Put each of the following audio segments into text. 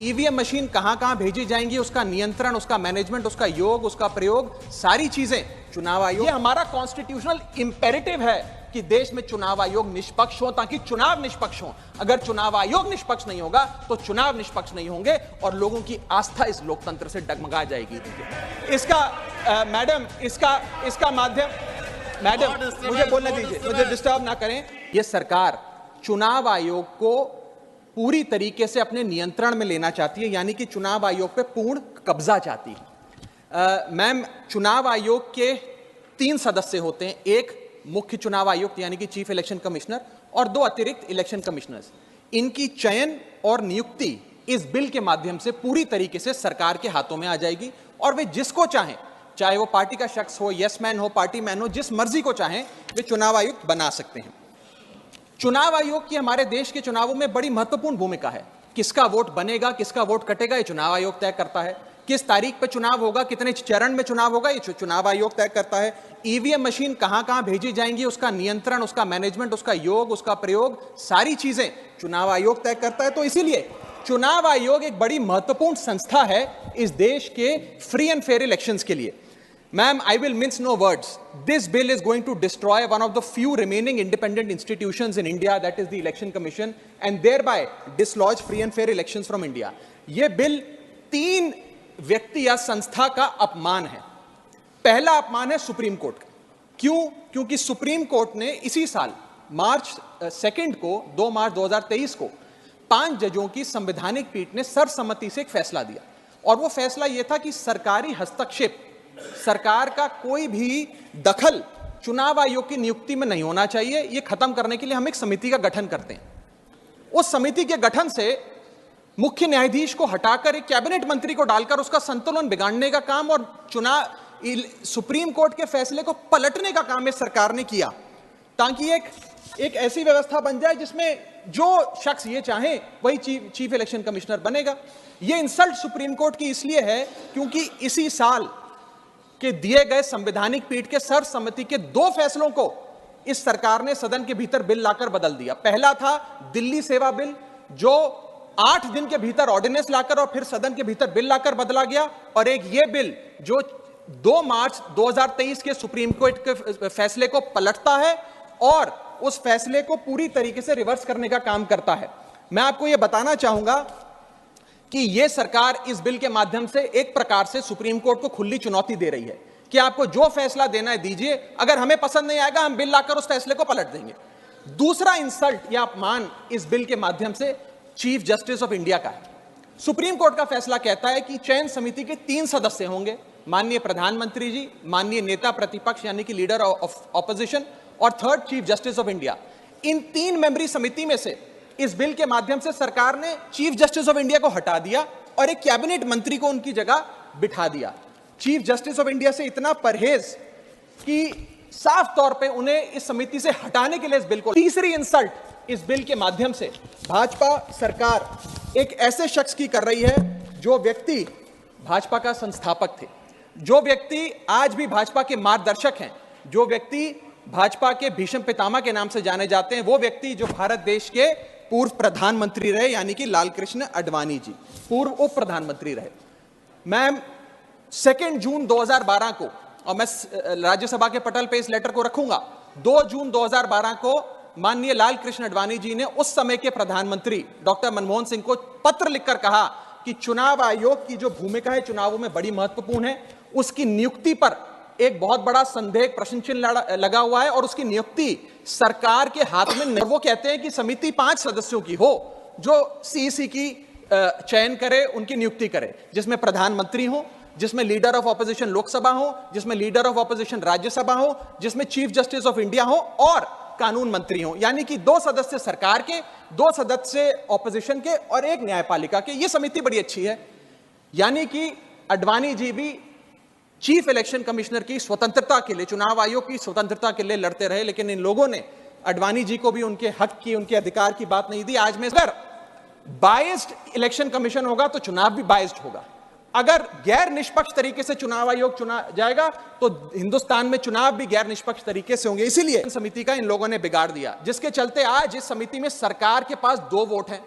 EVM machine कहां कहां भेजी जाएंगी, उसका नियंत्रण, उसका मैनेजमेंट, उसका योग, उसका प्रयोग, सारी चीजें चुनाव आयोग। ये हमारा कॉन्स्टिट्यूशनल इंपेरेटिव है कि देश में चुनाव आयोग निष्पक्ष हो, ताकि चुनाव निष्पक्ष हो। अगर चुनाव आयोग निष्पक्ष नहीं होगा तो चुनाव निष्पक्ष नहीं होंगे और लोगों की आस्था इस लोकतंत्र से डगमगा जाएगी। मैडम इसका माध्यम, मैडम मुझे बोलने दीजिए, मुझे डिस्टर्ब ना करें। यह सरकार चुनाव आयोग को पूरी तरीके से अपने नियंत्रण में लेना चाहती है, यानी कि चुनाव आयोग पे पूर्ण कब्जा चाहती है। मैम, चुनाव आयोग के 3 सदस्य होते हैं, एक मुख्य चुनाव आयुक्त यानी कि चीफ इलेक्शन कमिश्नर और 2 अतिरिक्त इलेक्शन कमिश्नर्स। इनकी चयन और नियुक्ति इस बिल के माध्यम से पूरी तरीके से सरकार के हाथों में आ जाएगी और वे जिसको चाहें, चाहे वो पार्टी का शख्स हो, यस मैन हो, पार्टी मैन हो, जिस मर्जी को चाहें वे चुनाव आयुक्त बना सकते हैं। चुनाव आयोग की हमारे देश के चुनावों में बड़ी महत्वपूर्ण भूमिका है। किसका वोट बनेगा, किसका वोट कटेगा, ये चुनाव आयोग तय करता है। किस तारीख पर चुनाव होगा, कितने चरण में चुनाव होगा, ये चुनाव आयोग तय करता है। ईवीएम मशीन कहां कहां भेजी जाएंगी, उसका नियंत्रण, उसका मैनेजमेंट, उसका योग, उसका प्रयोग, सारी चीजें चुनाव आयोग तय करता है। तो इसीलिए चुनाव आयोग एक बड़ी महत्वपूर्ण संस्था है इस देश के फ्री एंड फेयर इलेक्शंस के लिए। Ma'am, I will mince no words. This bill is going to destroy one of the few remaining independent institutions in India, that is the Election Commission, and thereby dislodge free and fair elections from India. ये bill 3 व्यक्ति या संस्था का अपमान है। पहला अपमान है सुप्रीम कोर्ट का। क्यों? क्योंकि सुप्रीम कोर्ट ने इसी साल मार्च 2 को 2 मार्च 2023 को 5 जजों की संवैधानिक पीठ ने सर्वसम्मति से एक फैसला दिया और वो फैसला ये था कि सरकारी हस्तक्षेप, सरकार का कोई भी दखल चुनाव आयोग की नियुक्ति में नहीं होना चाहिए। यह खत्म करने के लिए हम एक समिति का गठन करते हैं। उस समिति के गठन से मुख्य न्यायाधीश को हटाकर एक कैबिनेट मंत्री को डालकर उसका संतुलन बिगाड़ने का काम और सुप्रीम कोर्ट के फैसले को पलटने का काम इस सरकार ने किया, ताकि एक ऐसी व्यवस्था बन जाए जिसमें जो शख्स ये चाहे वही चीफ इलेक्शन कमिश्नर बनेगा। यह इंसल्ट सुप्रीम कोर्ट की इसलिए है क्योंकि इसी साल के दिए गए संवैधानिक पीठ के सर्वसम्मति के 2 फैसलों को इस सरकार ने सदन के भीतर बिल लाकर बदल दिया। पहला था दिल्ली सेवा बिल, जो 8 दिन के भीतर ऑर्डिनेंस लाकर और फिर सदन के भीतर बिल लाकर बदला गया, और एक ये बिल जो 2 मार्च 2023 के सुप्रीम कोर्ट के फैसले को पलटता है और उस फैसले को पूरी तरीके से रिवर्स करने का काम करता है। मैं आपको यह बताना चाहूंगा कि यह सरकार इस बिल के माध्यम से एक प्रकार से सुप्रीम कोर्ट को खुली चुनौती दे रही है कि आपको जो फैसला देना है दीजिए, अगर हमें पसंद नहीं आएगा हम बिल लाकर उस फैसले को पलट देंगे। दूसरा इंसल्ट या अपमान इस बिल के माध्यम से चीफ जस्टिस ऑफ इंडिया का है। सुप्रीम कोर्ट का फैसला कहता है कि चयन समिति के 3 सदस्य होंगे, माननीय प्रधानमंत्री जी, माननीय नेता प्रतिपक्ष यानी कि लीडर ऑफ ऑपोजिशन और 3rd chief justice of India. इन 3 मेंबरी समिति में से इस बिल के माध्यम से सरकार ने चीफ जस्टिस ऑफ इंडिया को हटा दिया और एक कैबिनेट मंत्री को उनकी जगह बिठा दिया। चीफ जस्टिस ऑफ इंडिया से इतना परहेज कि साफ तौर पे उन्हें इस समिति से हटाने के लिए इस बिल को। तीसरी इंसल्ट इस बिल के माध्यम से भाजपा सरकार एक ऐसे शख्स की कर रही है जो व्यक्ति भाजपा का संस्थापक थे, जो व्यक्ति आज भी भाजपा के मार्गदर्शक हैं, जो व्यक्ति भाजपा के भीष्म पितामह के नाम से जाने जाते हैं, वो व्यक्ति जो भारत देश के पूर्व प्रधानमंत्री रहे यानी कि लालकृष्ण आडवाणी जी, पूर्व उप प्रधानमंत्री रहे। मैम, 2 जून 2012 को, और मैं राज्यसभा के पटल पे इस लेटर को रखूंगा, 2 जून 2012 को माननीय लालकृष्ण आडवाणी जी ने उस समय के प्रधानमंत्री डॉक्टर मनमोहन सिंह को पत्र लिखकर कहा कि चुनाव आयोग की जो भूमिका है चुनावों में बड़ी महत्वपूर्ण है, उसकी नियुक्ति पर एक बहुत बड़ा संदेह, प्रश्न चिन्ह लगा हुआ है और उसकी नियुक्ति सरकार के हाथ में। वो कहते हैं कि समिति 5 सदस्यों की हो जो सीईसी की चयन करे, उनकी नियुक्ति करे, जिसमें प्रधानमंत्री हो, जिसमें लीडर ऑफ ऑपोजिशन लोकसभा हो, जिसमें लीडर ऑफ ऑपोजिशन राज्यसभा हो, जिसमें चीफ जस्टिस ऑफ इंडिया हो और कानून मंत्री हो, यानी कि 2 सदस्य सरकार के, 2 सदस्य ऑपोजिशन के और 1 न्यायपालिका के। यह समिति बड़ी अच्छी है, यानी कि आडवाणी जी भी चीफ इलेक्शन कमिश्नर की स्वतंत्रता के लिए, चुनाव आयोग की स्वतंत्रता के लिए लड़ते रहे, लेकिन इन लोगों ने आडवाणी जी को भी उनके हक की, उनके अधिकार की बात नहीं दी। आज में अगर बायस्ड इलेक्शन कमीशन होगा तो चुनाव भी बायस्ड होगा। अगर गैर निष्पक्ष तरीके से चुनाव आयोग चुना जाएगा तो हिंदुस्तान में चुनाव भी गैर निष्पक्ष तरीके से होंगे। इसीलिए समिति का इन लोगों ने बिगाड़ दिया, जिसके चलते आज इस समिति में सरकार के पास 2 वोट हैं,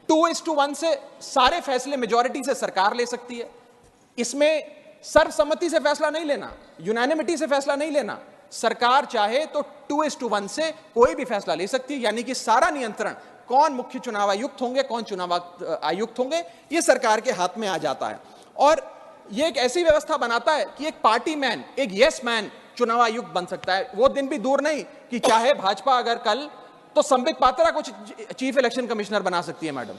2:1 से सारे फैसले मेजॉरिटी से सरकार ले सकती है। इसमें सर्वसम्मति से फैसला नहीं लेना, यूनानिमिटी से फैसला नहीं लेना। सरकार चाहे तो 2:1 से कोई भी फैसला ले सकती है, यानी कि सारा नियंत्रण कौन मुख्य चुनाव आयुक्त होंगे, कौन चुनाव आयुक्त होंगे, ये सरकार के हाथ में आ जाता है। और ये एक ऐसी व्यवस्था बनाता है कि एक पार्टी मैन, एक यस मैन चुनाव आयुक्त बन सकता है। वो दिन भी दूर नहीं कि चाहे भाजपा अगर कल तो संबित पात्रा को चीफ इलेक्शन कमिश्नर बना सकती है मैडम,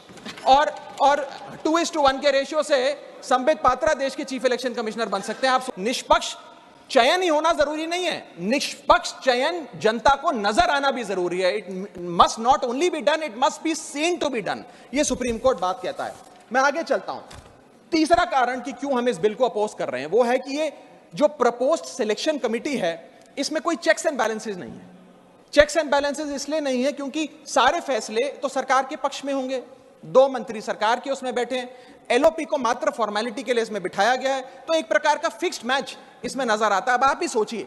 और 2:1 के रेशियो से संबित पात्रा देश के चीफ इलेक्शन कमिश्नर बन सकते हैं। आप निष्पक्ष चयन ही होना जरूरी नहीं है, निष्पक्ष चयन जनता को नजर आना भी जरूरी है। It must not only be done, it must be seen to be done. ये सुप्रीम कोर्ट बात कहता है। मैं आगे चलता हूं। तीसरा कारण कि क्यों हम इस बिल को अपोज कर रहे हैं वो है कि ये जो प्रपोज्ड सिलेक्शन कमिटी है इसमें कोई चेक्स एंड बैलेंसेस नहीं है। चेक्स एंड बैलेंसेस इसलिए नहीं है क्योंकि सारे फैसले तो सरकार के पक्ष में होंगे, 2 मंत्री सरकार के उसमें बैठे हैं, एलओपी को मात्र फॉर्मेलिटी के लिए इसमें बिठाया गया है, तो एक प्रकार का फिक्स्ड मैच इसमें नजर आता है। अब आप ही सोचिए,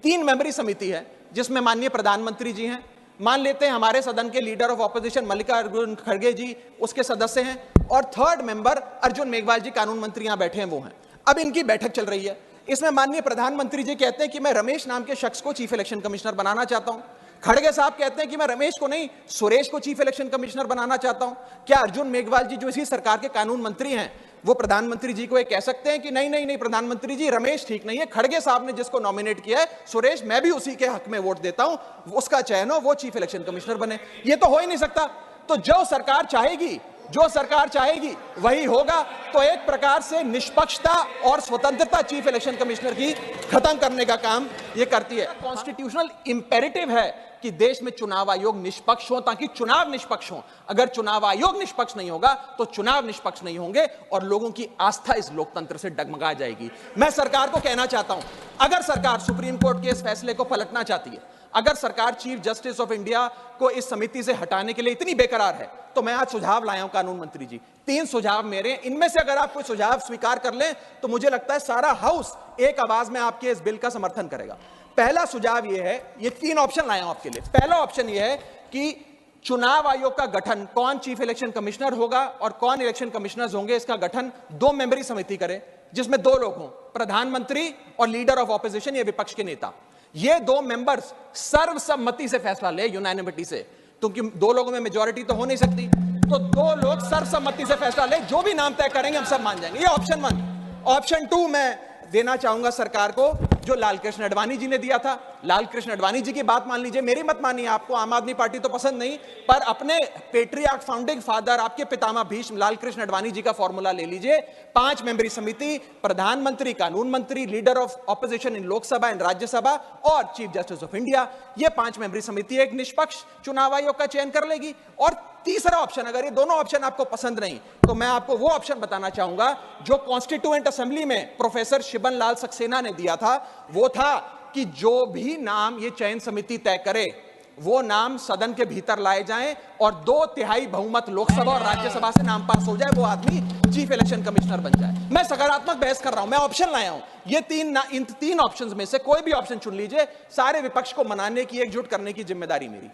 3 मेंबरी समिति है जिसमें माननीय प्रधानमंत्री जी हैं, मान लेते हैं हमारे सदन के लीडर ऑफ ऑपोजिशन मल्लिकार्जुन खड़गे जी उसके सदस्य हैं, और 3rd मेंबर अर्जुन मेघवाल जी कानून मंत्री यहां बैठे हैं वो हैं। अब इनकी बैठक चल रही है, इसमें माननीय प्रधानमंत्री जी कहते हैं कि मैं रमेश नाम के शख्स को चीफ इलेक्शन कमिश्नर बनाना चाहता हूं। खड़गे साहब कहते हैं कि मैं रमेश को नहीं सुरेश को चीफ इलेक्शन कमिश्नर बनाना चाहता हूं। क्या अर्जुन मेघवाल जी जो इसी सरकार के कानून मंत्री हैं वो प्रधानमंत्री जी को ये कह सकते हैं कि नहीं नहीं नहीं प्रधानमंत्री जी रमेश ठीक नहीं है, खड़गे साहब ने जिसको नॉमिनेट किया है सुरेश मैं भी उसी के हक में वोट देता हूं, उसका चयन हो, वो चीफ इलेक्शन कमिश्नर बने? ये तो हो ही नहीं सकता। तो जो सरकार चाहेगी वही होगा। तो एक प्रकार से निष्पक्षता और स्वतंत्रता चीफ इलेक्शन कमिश्नर की खत्म करने का काम ये करती है। कॉन्स्टिट्यूशनल इंपेरेटिव है कि देश में चुनाव आयोग निष्पक्ष हो ताकि चुनाव निष्पक्ष हो। अगर चुनाव आयोग निष्पक्ष नहीं होगा तो चुनाव निष्पक्ष नहीं होंगे और लोगों की आस्था इस लोकतंत्र से डगमगा जाएगी। मैं सरकार को कहना चाहता हूं, अगर सरकार सुप्रीम कोर्ट के इस फैसले को पलटना चाहती है, अगर सरकार चीफ जस्टिस ऑफ इंडिया को इस समिति से हटाने के लिए इतनी बेकरार है, तो मैं आज सुझाव लाया हूं कानून मंत्री जी, 3 सुझाव मेरे, इनमें से अगर आप कोई सुझाव स्वीकार कर लें तो मुझे लगता है सारा हाउस एक आवाज में आपके इस बिल का समर्थन करेगा। पहला सुझाव यह है, ये 3 ऑप्शन लाया हूं आपके लिए। पहला ऑप्शन यह है कि चुनाव आयोग का गठन, कौन चीफ इलेक्शन कमिश्नर होगा और कौन इलेक्शन कमिश्नर्स होंगे, इसका गठन 2 मेंबरी समिति करे जिसमें 2 लोग हों, प्रधानमंत्री और लीडर ऑफ ऑपोजिशन, ये विपक्ष के नेता। ये 2 मेंबर्स सर्वसम्मति से फैसला ले, यूनानिमिटी से, क्योंकि 2 लोगों में मेजॉरिटी तो हो नहीं सकती, तो 2 लोग सर्वसम्मति से फैसला ले, जो भी नाम तय करेंगे हम सब मान जाएंगे। ये ऑप्शन 1। ऑप्शन 2 मैं देना चाहूंगा सरकार को, जो लालकृष्ण आडवाणी जी ने दिया था। लालकृष्ण आडवाणी जी की बात मान लीजिए, मेरी मत मानिए, आपको आम आदमी पार्टी तो पसंद नहीं, पर अपने पेट्रियार्क फाउंडिंग फादर आपके पितामह भीष्म लालकृष्ण आडवाणी जी का फॉर्मूला ले लीजिए। 5 मेंबरी समिति, प्रधानमंत्री, कानून मंत्री, leader of opposition in Lok Sabha and Rajya Sabha और चीफ जस्टिस ऑफ इंडिया, ये 5 मेंबरी समिति एक निष्पक्ष चुनाव आयोग का चयन कर लेगी। और तीसरा ऑप्शन, अगर ये दोनों ऑप्शन आपको पसंद नहीं तो मैं आपको वो ऑप्शन बताना चाहूंगा जो कॉन्स्टिट्यूएंट असेंबली में प्रोफेसर शिबन लाल सक्सेना ने दिया था। वो था कि जो भी नाम ये चयन समिति तय करे वो नाम सदन के भीतर लाए जाएं और 2/3 बहुमत लोकसभा और राज्यसभा से नाम पास हो जाए, वो आदमी चीफ इलेक्शन कमिश्नर बन जाए। मैं सकारात्मक बहस कर रहा हूं, मैं ऑप्शन लाया हूं। ये इन 3 ऑप्शंस में से कोई भी ऑप्शन चुन लीजिए, सारे विपक्ष को मनाने की, एकजुट करने की जिम्मेदारी मेरी।